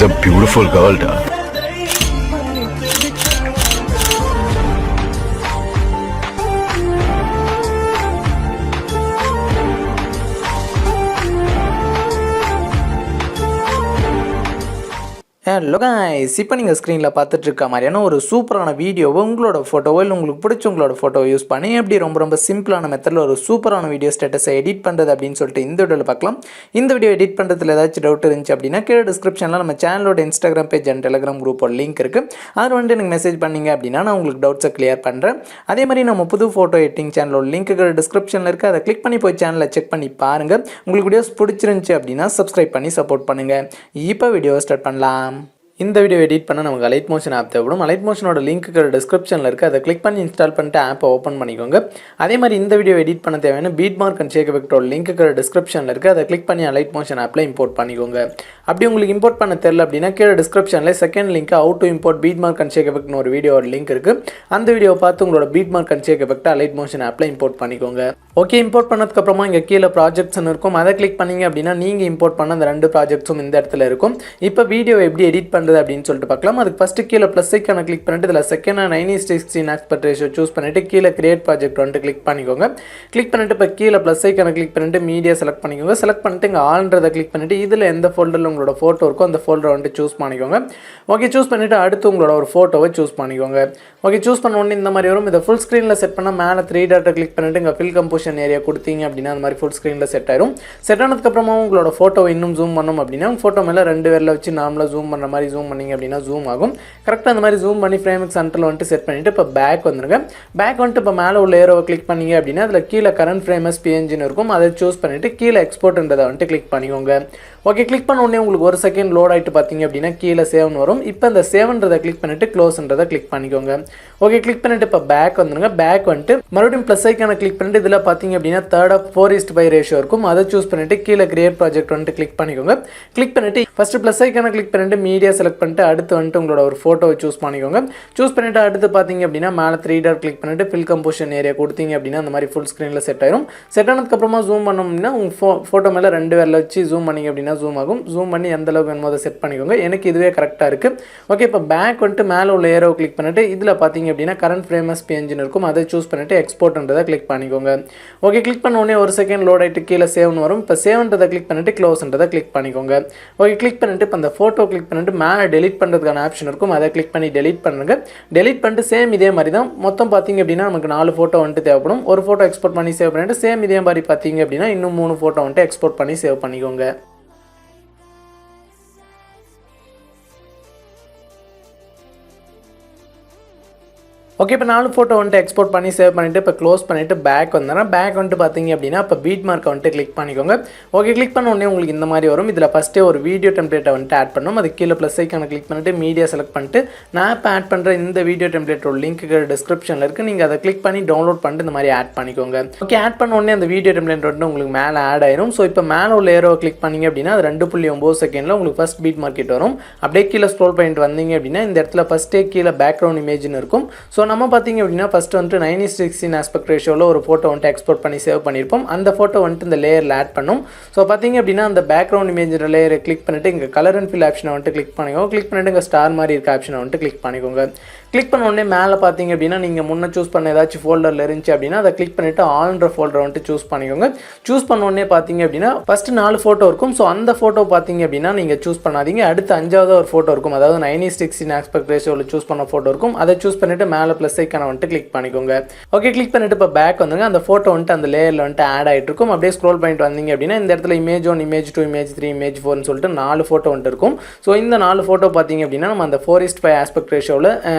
a beautiful girl, da. Hello guys, இப்போ நீங்கள் ஸ்க்ரீனில் பார்த்துட்டு இருக்க மாதிரியான ஒரு சூப்பரான வீடியோவை உங்களோட ஃபோட்டோவோ இல்லை உங்களுக்கு பிடிச்ச உங்களோட ஃபோட்டோவை யூஸ் பண்ணி எப்படி ரொம்ப சிம்பிளான மெத்தடில் ஒரு சூப்பரான வீடியோ ஸ்டேட்டஸை எடிட் பண்ணுறது அப்படின்னு சொல்லிட்டு இந்த வீடியோவில் பார்க்கலாம். இந்த வீடியோ எடிட் பண்ணுறதுல ஏதாச்சும் டவுட் இருந்துச்சு அப்படின்னா கீழே டிஸ்கிரிப்ஷனில் நம்ம சேனலோட இன்ஸ்டாகிராம் பேஜ் அண்ட் டெலிகிராம் குரூப்போட லிங்க் இருக்குது. அதில் வந்துட்டு எனக்கு மெசேஜ் பண்ணிங்க அப்படின்னா நான் உங்களுக்கு டவுட்ஸை கிளியர் பண்ணுறேன். அதே மாதிரி நம்ம புது ஃபோட்டோ எடிட்டிங் சேனலோட லிங்க் டிஸ்கிரிப்ஷனில் இருக்குது. அதை கிளிக் பண்ணி போய் சேனலை செக் பண்ணி பாருங்கள். உங்களுக்கு வீடியோஸ் பிடிச்சிருந்துச்சு அப்படின்னா சப்ஸ்கிரைப் பண்ணி சப்போர்ட் பண்ணுங்கள். இப்போ வீடியோ ஸ்டார்ட் பண்ணலாம். இந்த வீடியோ எடிட் பண்ண நமக்கு அலைட் மோஷன் ஆப் தேவைப்படும். அலைட் மோஷனோட லிங்க் டிஸ்கிரிப்ஷனில் இருக்குது. அதை கிளிக் பண்ணி இன்ஸ்டால் பண்ணிட்டு ஆப்பை ஓப்பன் பண்ணிக்கோங்க. அதே மாதிரி இந்த வீடியோ எடிட் பண்ண தேவையான பீட் மார்க் அண்ட் ஷேக் எஃபெக்ட்டோட லிங்க் டிஸ்கிரிப்ஷனில் இருக்குது. அதை கிளிக் பண்ணி அலைட் மோஷன் ஆப்பில் இம்போர்ட் பண்ணிக்கோங்க. அப்படி உங்களுக்கு இம்போர்ட் பண்ண தெரியல அப்படின்னா கீழே டிஸ்கிரிப்ஷனில் second link how to import beat mark and shake எஃபெக்ட்னு ஒரு வீடியோட லிங்க் இருக்குது. அந்த வீடியோ பார்த்து உங்களோட பீட் மார்க் அண்ட் ஷேக் எஃபெக்ட்டை அலைட் மோஷன் ஆப்பில் இம்போர்ட் பண்ணிக்கோங்க. ஓகே, இம்போர்ட் பண்ணதுக்கப்புறமா இங்கே கீழே ப்ராஜெக்ட்ஸ்னு இருக்கும். அதை கிளிக் பண்ணிங்க அப்படின்னா நீங்கள் இம்போர்ட் பண்ண அந்த 2 ப்ராஜெக்ட்ஸும் இந்த இடத்துல இருக்கும். இப்போ வீடியோ எப்படி எடிட் பண்ணுறது அப்படின்னு சொல்லிட்டு பார்க்கலாம். அதுக்கு ஃபஸ்ட்டு கீழே ப்ளஸ் ஐக்கான கிளிக் பண்ணிட்டு இதில் செகண்டாக 9:16 ஆஸ்பெக்ட் ரேஷியோ சூஸ் பண்ணிவிட்டு கீழே கிரியேட் ப்ராஜெக்ட் வந்துட்டு கிளிக் பண்ணிக்கோங்க. கிளிக் பண்ணிட்டு இப்போ கீழே ப்ளஸ் ஐக்கான கிளிக் பண்ணிட்டு மீடியா செலக்ட் பண்ணிக்கோங்க. செலக்ட் பண்ணிட்டு இங்கே ஆல்ன்றதை கிளிக் பண்ணிவிட்டு இதில் எந்த ஃபோல்டரில் உங்களோட ஃபோட்டோ இருக்கோ அந்த ஃபோல்டரை வந்துட்டு சூஸ் பண்ணிக்கோங்க. ஓகே, சூஸ் பண்ணிவிட்டு அடுத்து உங்களோட ஒரு ஃபோட்டோவை சூஸ் பண்ணிக்கோங்க. ஓகே, சூஸ் பண்ண உடனே இந்த மாதிரி வரும். இதை ஃபுல் ஸ்க்ரீனில் செட் பண்ணால் மேலே 3 டாட்டை கிளிக் பண்ணிவிட்டு இங்கே ஃபில் கம்போசிஷன் ஏரியா கொடுத்தீங்க அப்படின்னா அந்த மாதிரி ஃபுல் ஸ்க்ரீனில் செட் ஆயிரும். செட் ஆனதுக்கப்புறமா உங்களோட ஃபோட்டோவை இன்னும் ஜூம் பண்ணணும் அப்படின்னா ஃபோட்டோ மேலே 2 விரலை வச்சு நார்மலாக ஜூம் பண்ணுற மாதிரி ஜூம் பண்ணிங்க அப்படின்னா ஜூம் ஆகும். கரெக்டாக அந்த மாதிரி ஜூம் பண்ணி ஃப்ரேமுக்கு சென்டரில் வந்துட்டு செட் பண்ணிவிட்டு இப்போ பேக் வந்துருங்க. பேக் வந்துட்டு இப்போ மேலே உள்ள ஏரோவை கிளிக் பண்ணிங்க அப்படின்னா அதில் கீழே கரண்ட் ஃப்ரேம் எஸ் பிஎன்ஜின்னு இருக்கும். அதை சூஸ் பண்ணிவிட்டு கீழே எக்ஸ்போர்ட்ன்றதை வந்துட்டு கிளிக் பண்ணிக்கோங்க. ஓகே, கிளிக் பண்ண உடனே உங்களுக்கு 1 செகண்ட் லோட் ஆகிட்டு பார்த்தீங்க அப்படின்னா கீழே சேவ்னு வரும். இப்போ இந்த சேவ்ன்றதை கிளிக் பண்ணிவிட்டு க்ளோஸ்ன்றதை கிளிக் பண்ணிக்கோங்க. ஓகே, கிளிக் பண்ணிவிட்டு இப்போ பேக் வந்துருங்க. பேக் வந்துட்டு மறுபடியும் ப்ளஸ் ஐக்கான கிளிக் பண்ணிட்டு இதில் பார்த்தீங்க அப்படின்னா 3:4:5 ரேஷியோ இருக்கும். அதை சூஸ் பண்ணிவிட்டு கீழே கிரியேட் ப்ராஜெக்ட் வந்துட்டு கிளிக் பண்ணிக்கோங்க. கிளிக் பண்ணிவிட்டு ஃபஸ்ட்டு ப்ளஸ் ஐக்கான கிளிக் பண்ணிவிட்டு மீடியா செலக்ட் பண்ணிட்டு அடுத்து வந்துட்டு உங்களோட ஒரு ஃபோட்டோவை சூஸ் பண்ணிக்கோங்க. சூஸ் பண்ணிவிட்டு அடுத்து பார்த்தீங்க அப்படின்னா மேலே 3 டாட் கிளிக் பண்ணிவிட்டு ஃபில் கம்போசிஷன் ஏரியா கொடுத்தீங்க அப்படின்னா அந்த மாதிரி ஃபுல் ஸ்க்ரீனில் செட் ஆயிரும். செட் ஆனதுக்கப்புறமா ஜூம் பண்ணோம் அப்படின்னா உங்கள் ஃபோட்டோ மேலே 2 விரலை வச்சு ஜூம் பண்ணிங்க அப்படின்னா ஜூம் ஆகும். ஜூம் பண்ணி எந்த அளவுக்கு வேணுமோ அதை செட் பண்ணிக்கோங்க. எனக்கு இதுவே கரெக்டாக இருக்குது. ஓகே, இப்போ பேக் வந்துட்டு மேலே உள்ள ஏரோ கிளிக் பண்ணிவிட்டு இதில் பார்த்தீங்க அப்படின்னா கரண்ட் ஃப்ரேம் எஸ் பிஎன்ஜின்னு இருக்கும். அதை சூஸ் பண்ணிவிட்டு எக்ஸ்போர்ட்ன்றதை கிளிக் பண்ணிக்கோங்க. ஓகே, கிளிக் பண்ண உடனே 1 செகண்ட் லோட் ஆகிட்டு கீழே சேவ்னு வரும். இப்போ சேவ்ன்றதை கிளிக் பண்ணிவிட்டு க்ளோஸ்ன்றதை கிளிக் பண்ணிக்கோங்க. ஓகே, கிளிக் பண்ணிவிட்டு இப்போ அந்த ஃபோட்டோ கிளிக் பண்ணிவிட்டு மேலே டெலிட் பண்ணுறதுக்கான ஆப்ஷன் இருக்கும். அதை கிளிக் பண்ணி டெலிட் பண்ணுங்க. டெலிட் பண்ணிட்டு சேம் இதே மாதிரி தான் மொத்தம் பார்த்தீங்க அப்படின்னா நமக்கு 4 ஃபோட்டோ வந்துட்டு தேவைப்படும். ஒரு ஃபோட்டோ எக்ஸ்போர்ட் பண்ணி சேவ் பண்ணிவிட்டு சேம் இதே மாதிரி பார்த்தீங்க அப்படின்னா இன்னும் 3 ஃபோட்டோ வந்துட்டு எக்ஸ்போர்ட் பண்ணி சேவ் பண்ணிக்கோங்க. ஓகே, இப்போ 4 ஃபோட்டோ வந்துட்டு எக்ஸ்போர்ட் பண்ணி சேவ் பண்ணிவிட்டு இப்போ க்ளோஸ் பண்ணிவிட்டு பேக் வந்துடுறேன். பேக் வந்துட்டு பார்த்தீங்க அப்படின்னா இப்போ பீட் மார்க்கை வந்துட்டு கிளிக் பண்ணிக்கோங்க. ஓகே, கிளிக் பண்ண உடனே உங்களுக்கு இந்த மாதிரி வரும். இதில் ஃபஸ்ட்டே ஒரு வீடியோ டெம்ப்ளேட்டை வந்துட்டு ஆட் பண்ணணும். அது கீழே ப்ளஸ் ஐக்கான கிளிக் பண்ணிவிட்டு மீடியா செலக்ட் பண்ணிட்டு நான் இப்போ ஆட் பண்ணுற இந்த வீடியோ டெம்ப்ளேட்டோட லிங்க் டிஸ்கிரிப்ஷனில் இருக்குது. நீங்கள் அதை கிளிக் பண்ணி டவுன்லோட் பண்ணிட்டு இந்த மாதிரி ஆட் பண்ணிக்கோங்க. ஓகே, ஆட் பண்ண உடனே அந்த வீடியோ டெம்ப்ளேட் வந்துட்டு உங்களுக்கு மேலே ஆட் ஆயிரும். ஸோ இப்போ மேலே உள்ள ஏரோவை கிளிக் பண்ணிங்க அப்படின்னா அது 2.9 செகண்டில் உங்களுக்கு ஃபஸ்ட் பீட் மார்க்கெட் வரும். அப்படியே கீழே ஸ்க்ரோல் பண்ணிட்டு வந்தீங்க அப்படின்னா இந்த இடத்துல ஃபஸ்ட்டே கீழே பேக்ரவுண்ட் இமேஜ்னு இருக்கும். ஸோ நம்ம பார்த்தீங்க அப்படின்னா ஃபஸ்ட்டு வந்துட்டு 9:16 ஆஸ்பெக்ட் ரேஷியோவில் ஒரு ஃபோட்டோ வந்துட்டு எக்ஸ்போர்ட் பண்ணி சேவ் பண்ணியிருப்போம். அந்த ஃபோட்டோ வந்துட்டு இந்த லேயரில் ஆட் பண்ணும். ஸோ பார்த்தீங்க அப்படின்னா அந்த பேக்ரவுண்ட் இமேஜ் லேயரை கிளிக் பண்ணிவிட்டு இங்கே கலர் அண்ட் ஃபில் ஆப்ஷனை வந்துட்டு கிளிக் பண்ணிக்கோங்க. கிளிக் பண்ணிவிட்டு இங்கே ஸ்டார் மாதிரி இருக்க ஆப்ஷனை வந்துட்டு கிளிக் பண்ணிக்கோங்க. கிளிக் பண்ண உடனே மேலே பார்த்தீங்க அப்படின்னா நீங்கள் முன்னே சூஸ் பண்ண ஏதாச்சும் ஃபோல்டரில் இருந்துச்சு அப்படின்னா அதை கிளிக் பண்ணிவிட்டு ஆல்ன்ற ஃபோல்டரை வந்துட்டு சூஸ் பண்ணிக்கோங்க. சூஸ் பண்ண உடனே பார்த்தீங்க அப்படின்னா ஃபஸ்ட்டு 4 ஃபோட்டோ இருக்கும். ஸோ அந்த ஃபோட்டோ பார்த்தீங்க அப்படின்னா நீங்கள் சூஸ் பண்ணாதீங்க. அடுத்து 5வது ஒரு ஃபோட்டோ இருக்கும். அதாவது 9:16 ஆஸ்பெக்ட் ரேஷியோவில் சூஸ் பண்ண ஃபோட்டோ இருக்கும். அதை சூஸ் பண்ணிவிட்டு மேலே ப்ளஸ் ஐக்கான வந்துட்டு கிளிக் பண்ணிக்கோங்க. ஓகே, கிளிக் பண்ணிவிட்டு இப்போ பேக் வந்துங்க. அந்த ஃபோட்டோ வந்துட்டு அந்த லேயரில் வந்துட்டு ஆட் ஆகிட்டு இருக்கும். அப்படியே ஸ்க்ரோல் பண்ணிட்டு வந்தீங்க அப்படின்னா இந்த இடத்துல இமேஜ் 1, இமேஜ் 2, இமேஜ் 3, இமேஜ் 4னு சொல்லிட்டு 4 ஃபோட்டோ வந்துட்டு இருக்கும். ஸோ இந்த 4 ஃபோட்டோ பார்த்தீங்க அப்படின்னா நம்ம அந்த 4:5 ஆஸ்பெக்ட் ரேஷியோவில்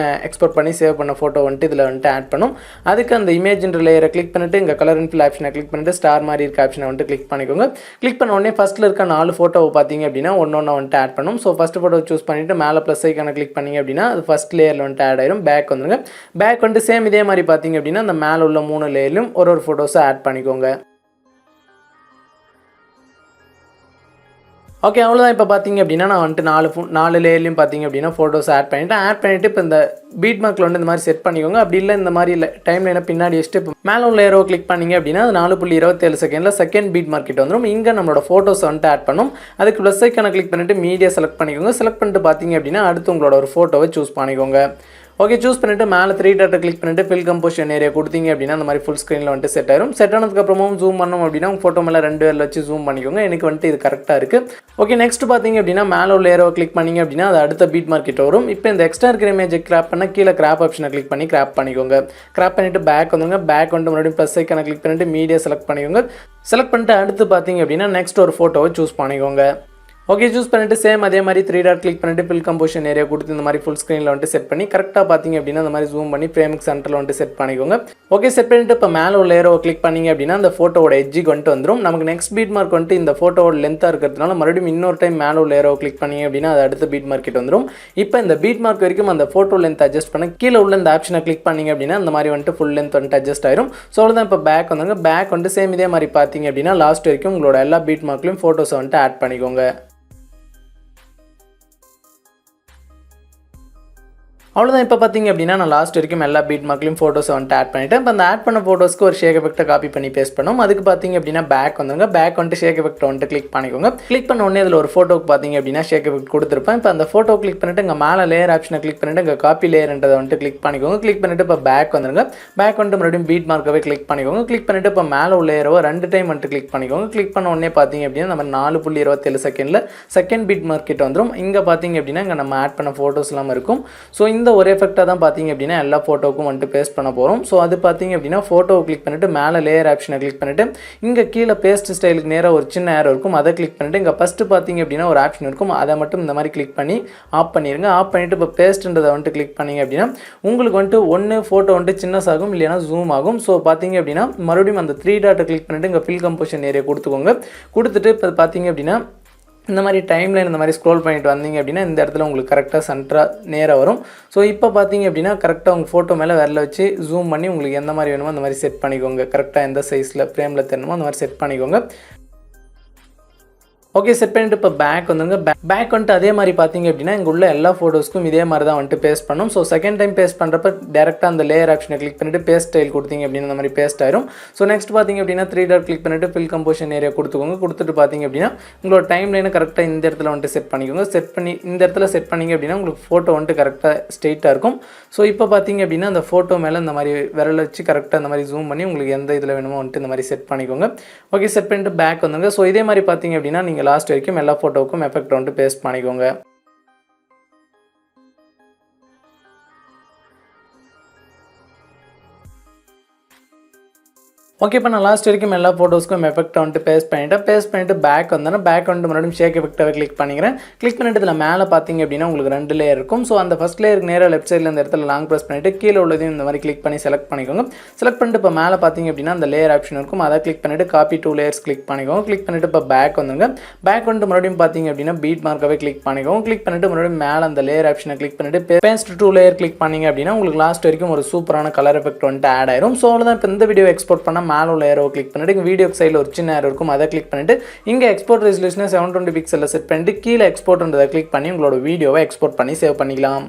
எக்ஸ்போர்ட் பண்ணி சேவ் பண்ண ஃபோட்டோ வந்துட்டு இதில் வந்துட்டு ஆட் பண்ணும். அதுக்கு அந்த இமேஜ்ன்ற லேயரை கிளிக் பண்ணிவிட்டு இங்கே கலர் அண்ட் ஃபில் ஆப்ஷனை கிளிக் பண்ணிட்டு ஸ்டார் மாதிரி இருக்க ஆப்ஷனை வந்துட்டு கிளிக் பண்ணிக்கோங்க. கிளிக் பண்ண உடனே ஃபஸ்ட்டில் இருக்க 4 ஃபோட்டோவை பார்த்தீங்க அப்படின்னா ஒன்று வந்துட்டு ஆட் பண்ணும். ஸோ ஃபஸ்ட் ஃபோட்டோ சூஸ் பண்ணிவிட்டு மேலே ப்ளஸ் ஐக்கான கிளிக் பண்ணிங்க அப்படின்னா அது ஃபஸ்ட் லேயரில் வந்துட்டு ஆட் ஆயிரும். பேக் வந்துருங்க. பேக் வந்துட்டு சேம் இதே மாதிரி பார்த்தீங்க அப்படின்னா அந்த மேலே உள்ள 3 லேயர்லையும் ஒரு ஃபோட்டோஸை ஆட் பண்ணிக்கோங்க. ஓகே அவ்வளோதான். இப்போ பார்த்தீங்க அப்படின்னா நான் வந்துட்டு 4 லேயர்லையும் பார்த்தீங்க அப்படின்னா ஃபோட்டோஸ் ஆட் பண்ணிவிட்டு இப்போ இந்த பீட் மார்க்கில் வந்து இந்த மாதிரி செட் பண்ணிக்கோங்க. அப்படி இல்லை இந்த மாதிரி இல்லை டைம் லைனை பின்னாடி வச்சுட்டு இப்போ மேலே உள்ள ஏரோ கிளிக் பண்ணிங்க அப்படின்னா அது 4.27 செகண்டில் செகண்ட் பீட் மார்க் கிட்ட வந்துடும். இங்கே நம்மளோட ஃபோட்டோஸ் வந்துட்டு ஆட் பண்ணும். அதுக்கு ப்ளஸ் ஐக்கான கிளிக் பண்ணிவிட்டு மீடியா செலக்ட் பண்ணிக்கோங்க. செலக்ட் பண்ணிட்டு பார்த்தீங்க அப்படின்னா அடுத்து உங்களோட ஒரு ஃபோட்டோவை சூஸ் பண்ணிக்கோங்க. ஓகே சூஸ் பண்ணிவிட்டு மேலே 3 டாட்டை கிளிக் பண்ணிவிட்டு ஃபில் கம்போசிஷன் ஏரியா கொடுத்தீங்க அப்படின்னா அந்த மாதிரி ஃபுல் ஸ்க்ரீனில் வந்துட்டு செட் ஆயிரும். செட் ஆனதுக்கப்புறமும் ஜூம் பண்ணோம் அப்படின்னா உங்கள் ஃபோட்டோ மேலே 2 பேரில் வச்சு ஜூம் பண்ணிக்கோங்க. எனக்கு வந்துட்டு இது கரெக்டாக இருக்குது. ஓகே நெக்ஸ்ட் பார்த்தீங்க அப்படின்னா மேலே உள்ள ஏரோவை கிளிக் பண்ணிங்க அப்படின்னா அது அடுத்த பீட் மார்க்கெட் வரும். இப்போ இந்த எக்ஸ்ட்ரா இருக்கிற இமேஜை கிராப் பண்ணால் கீழே கிராப் ஆப்ஷனை கிளிக் பண்ணி கிராப் பண்ணிக்கோங்க. கிராப் பண்ணிவிட்டு பேக் வந்துங்க. பேக் வந்து மறுபடியும் ப்ளஸ் ஐக்கான கிளிக் பண்ணிவிட்டு மீடியா செலக்ட் பண்ணிக்கோங்க. செலக்ட் பண்ணிட்டு அடுத்து பார்த்தீங்க அப்படின்னா நெக்ஸ்ட் ஒரு ஃபோட்டோவை சூஸ் பண்ணிக்கோங்க. ஓகே சூஸ் பண்ணிவிட்டு சேம் அதே மாதிரி 3 டாட் கிளிக் பண்ணிவிட்டு ஃபில் கம்போசிஷன் ஏரியா கொடுத்து இந்த மாதிரி ஃபுல் ஸ்க்ரீனில் வந்துட்டு செட் பண்ணி கரெக்டாக பார்த்தீங்க அப்படின்னா இந்த மாதிரி ஜூம் பண்ணி ஃப்ரேமுக்கு சென்டரில் வந்துட்டு செட் பண்ணிக்கோங்க. ஓகே செட் பண்ணிவிட்டு இப்போ மேலே உள்ள ஏரோவை கிளிக் பண்ணிங்க அப்படின்னா அந்த ஃபோட்டோவோட எட்ஜுக்கு வந்துட்டு வந்துடும். நமக்கு நெக்ஸ்ட் பீட் மார்க் வந்துட்டு இந்த ஃபோட்டோவோட லென்த்தாக இருக்கிறதுனால மறுபடியும் இன்னொரு டைம் மேலே உள்ள ஏரோவை கிளிக் பண்ணிங்க அப்படின்னா அது அடுத்த பீட் மார்க்கெட் வந்துடும். இப்போ இந்த பீட் மார்க் வரைக்கும் அந்த ஃபோட்டோ லென்த் அட்ஜஸ்ட் பண்ண கீழே உள்ள இந்த ஆப்ஷனை கிளிக் பண்ணிங்க அப்படின்னா அந்த மாதிரி வந்துட்டு ஃபுல் லென்த் வந்துட்டு அட்ஜஸ்ட் ஆயிரும். ஸோ அவ்வளோதான். இப்போ பேக் வந்துங்க. பேக் வந்துட்டு சேம் இதே மாதிரி பார்த்தீங்க அப்படின்னா லாஸ்ட் வரைக்கும் உங்களோட எல்லா பீட் மார்க்லையும் ஃபோட்டோஸை வந்துட்டு ஆட் பண்ணிக்கோங்க. அவ்வளோதான். இப்போ பார்த்தீங்க அப்படின்னா நான் லாஸ்ட் வரைக்கும் எல்லா பீட் மார்க்லையும் ஃபோட்டோஸை வந்துட்டு ஆட் பண்ணிவிட்டேன். இப்போ அந்த ஆட் பண்ண ஃபோட்டோஸ்க்கு ஒரு ஷேக் எஃபெக்ட்டை காப்பி பண்ணி பேஸ்ட் பண்ணோம். அதுக்கு பார்த்தீங்க அப்படின்னா பேக் வந்துங்க. பேக் வந்துட்டு ஷேக் எஃபெக்ட்டை வந்துட்டு கிளிக் பண்ணிக்கோங்க. கிளிக் பண்ண உடனே அதில் ஒரு ஃபோட்டோக்கு பார்த்தீங்க அப்படின்னா ஷேக் எஃபெக்ட் கொடுத்துருப்பேன். இப்போ அந்த ஃபோட்டோ கிளிக் பண்ணிவிட்டு இங்கே மேலே லேயர் ஆப்ஷனை கிளிக் பண்ணிவிட்டு இங்கே காப்பி லேயர்ன்றதை வந்துட்டு கிளிக் பண்ணிக்கோங்க. கிளிக் பண்ணிவிட்டு இப்போ பேக் வந்துருங்க. பேக் வந்துட்டு மறுபடியும் பீட் மார்க்கவே கிளிக் பண்ணிக்கோங்க. கிளிக் பண்ணிவிட்டு இப்போ மேலே உள்ள லேயரோ 2 டைம் வந்துட்டு கிளிக் பண்ணிக்கோங்க. கிளிக் பண்ண உடனே பார்த்தீங்க அப்படின்னா நம்ம 4.27 செகண்டில் செகண்ட் பீட் மார்க்கெட் வந்துடும். இங்கே பார்த்தீங்க அப்படின்னா இங்கே நம்ம ஆட் பண்ண ஃபோட்டோஸ் எல்லாம் இருக்கும். ஸோ இந்த ஒரு எஃபெக்டாக தான் பார்த்தீங்க அப்படின்னா எல்லா ஃபோட்டோக்கும் வந்துட்டு பேஸ்ட் பண்ண போகிறோம். ஸோ அது பார்த்தீங்க அப்படின்னா ஃபோட்டோவை கிளிக் பண்ணிவிட்டு மேலே லேயர் ஆப்ஷனை கிளிக் பண்ணிவிட்டு இங்கே கீழே பேஸ்ட் ஸ்டைலுக்கு நேராக ஒரு சின்ன ஏரோ இருக்கும். அதை கிளிக் பண்ணிவிட்டு இங்கே ஃபஸ்ட்டு பார்த்தீங்க அப்படின்னா ஒரு ஆப்ஷன் இருக்கும். அதை மட்டும் இந்த மாதிரி கிளிக் பண்ணி ஆஃப் பண்ணிடுங்க. ஆஃப் பண்ணிவிட்டு இப்போ பேஸ்ட்ன்றதை வந்துட்டு கிளிக் பண்ணிங்க அப்படின்னா உங்களுக்கு வந்துட்டு ஒன்று ஃபோட்டோ வந்துட்டு சின்னஸ் ஆகும், இல்லைனா ஜூம் ஆகும். ஸோ பார்த்தீங்க அப்படின்னா மறுபடியும் அந்த 3 டாட்டை கிளிக் பண்ணிவிட்டு இங்கே ஃபில் கம்போசிஷன் ஏரியா கொடுத்துக்கோங்க. கொடுத்துட்டு இப்போ பார்த்தீங்க அப்படின்னா இந்த மாதிரி டைம்லைன் இந்த மாதிரி ஸ்க்ரோல் பண்ணிட்டு வந்தீங்க அப்படின்னா இந்த இடத்துல உங்களுக்கு கரெக்டாக சென்டராக நேராக வரும். ஸோ இப்போ பார்த்தீங்க அப்படின்னா கரெக்டாக உங்கள் ஃபோட்டோ மேலே விரல வச்சு ஜூம் பண்ணி உங்களுக்கு எந்த மாதிரி வேணுமோ அந்த மாதிரி செட் பண்ணிக்கோங்க. கரெக்டாக எந்த சைஸில் ஃப்ரேமில் தெரியணுமோ அந்த மாதிரி செட் பண்ணிக்கோங்க. ஓகே செட் பண்ணிட்டு இப்போ பேக் வந்துங்க. பேக் வந்துட்டு அதே மாதிரி பார்த்தீங்க அப்படின்னா இங்கே உள்ள எல்லா ஃபோட்டோஸ்க்கும் இதே மாதிரி தான் வந்துட்டு பேஸ்ட் பண்ணும். ஸோ செகண்ட் டைம் பேஸ்ட் பண்ணுறப்ப டேரெக்டாக அந்த லேயர் ஆப்ஷனை கிளிக் பண்ணிவிட்டு பேஸ்ட் ஸ்டைல் கொடுத்தீங்க அப்படின்னு அந்த மாதிரி பேஸ்ட் ஆயிரும். ஸோ நெக்ஸ்ட் பார்த்தீங்க அப்படின்னா 3 டாட் கிளிக் பண்ணிவிட்டு ஃபில் கம்போசிஷன் ஏரியா கொடுத்துக்கோங்க. கொடுத்துட்டு பார்த்தீங்க அப்படின்னா உங்களோட டைம் லைனை கரெக்டாக இந்த இடத்துல வந்துட்டு செட் பண்ணிக்கோங்க. செட் பண்ணி இந்த இடத்துல செட் பண்ணிங்க அப்படின்னா உங்களுக்கு ஃபோட்டோ வந்துட்டு கரெக்டாக ஸ்ட்ரெயிட்டாக இருக்கும். ஸோ இப்போ பார்த்தீங்க அப்படின்னா அந்த ஃபோட்டோ மேலே இந்த மாதிரி விரல் வச்சு கரெக்டாக இந்த மாதிரி ஜூம் பண்ணி உங்களுக்கு எந்த இதில் வேணுமோ வந்துட்டு இந்த மாதிரி செட் பண்ணிக்கோங்க. ஓகே செட் பண்ணிட்டு பேக் வந்துங்க. ஸோ இதே மாதிரி பார்த்தீங்க அப்படின்னா நீங்கள் லாஸ்ட் வரைக்கும் எல்லா ஃபோட்டோவுக்கும் எஃபெக்ட் வந்துட்டு பேஸ்ட் பண்ணிக்கோங்க. ஓகே இப்போ நான் லாஸ்ட் வரைக்கும் எல்லா ஃபோட்டோஸ்க்கும் எஃபெக்ட் வந்துட்டு பேஸ்ட் பண்ணிவிட்டு பேக் வந்தேன்னா பேக் வந்துட்டு மறுபடியும் ஷேக் எஃபெக்டாக கிளிக் பண்ணிக்கிறேன். கிளிக் பண்ணிட்டு இதில் மேலே பார்த்தீங்க அப்படின்னா உங்களுக்கு 2 லேயர் இருக்கும். ஸோ அந்த ஃபஸ்ட் லேயருக்கு நேராக லெஃப்ட் சைடில் இந்த இடத்துல லாங் ப்ரெஸ் பண்ணிவிட்டு கீழே உள்ளதையும் இந்த மாதிரி கிளிக் பண்ணி செலக்ட் பண்ணிக்கோங்க. செலக்ட் பண்ணிட்டு இப்போ மேலே பார்த்தீங்க அப்படின்னா அந்த லேயர் ஆப்ஷன் இருக்கும். அதை கிளிக் பண்ணிவிட்டு காப்பி 2 லேயர்ஸ் கிளிக் பண்ணிக்கோங்க. கிளிக் பண்ணிவிட்டு இப்போ பேக் வந்துங்க. பேக் வந்துட்டு மறுபடியும் பார்த்தீங்க அப்படின்னா பீட் மார்க்காகவே கிளிக் பண்ணிக்கோங்க. கிளிக் பண்ணிவிட்டு மறுபடியும் மேலே அந்த லேயர் ஆப்ஷனை கிளிக் பண்ணிவிட்டு பேஸ்ட் 2 லேயர் கிளிக் பண்ணிங்க அப்படின்னா உங்களுக்கு லாஸ்ட் வரைக்கும் ஒரு சூப்பரான கலர் எஃபெக்ட் வந்துட்டு ஆட் ஆயிரும். ஸோ அவ்வளோதான். இப்போ இந்த வீடியோ எக்ஸ்போர்ட் பண்ணால் மேலே உள்ள ஏரோ கிளிக் பண்ணிட்டு வீடியோ சைடில் ஒரு சின்ன ஏரோ இருக்கும். அதை கிளிக் பண்ணிட்டு இங்கே எக்ஸ்போர்ட் ரெசல்யூஷனை 720 பிக்சலில் செட் பண்ணிட்டு கீழே எக்ஸ்போர்ட்ன்றதை கிளிக் பண்ணி உங்களோட வீடியோவை எக்ஸ்போர்ட் பண்ணி சேவ் பண்ணிக்கலாம்.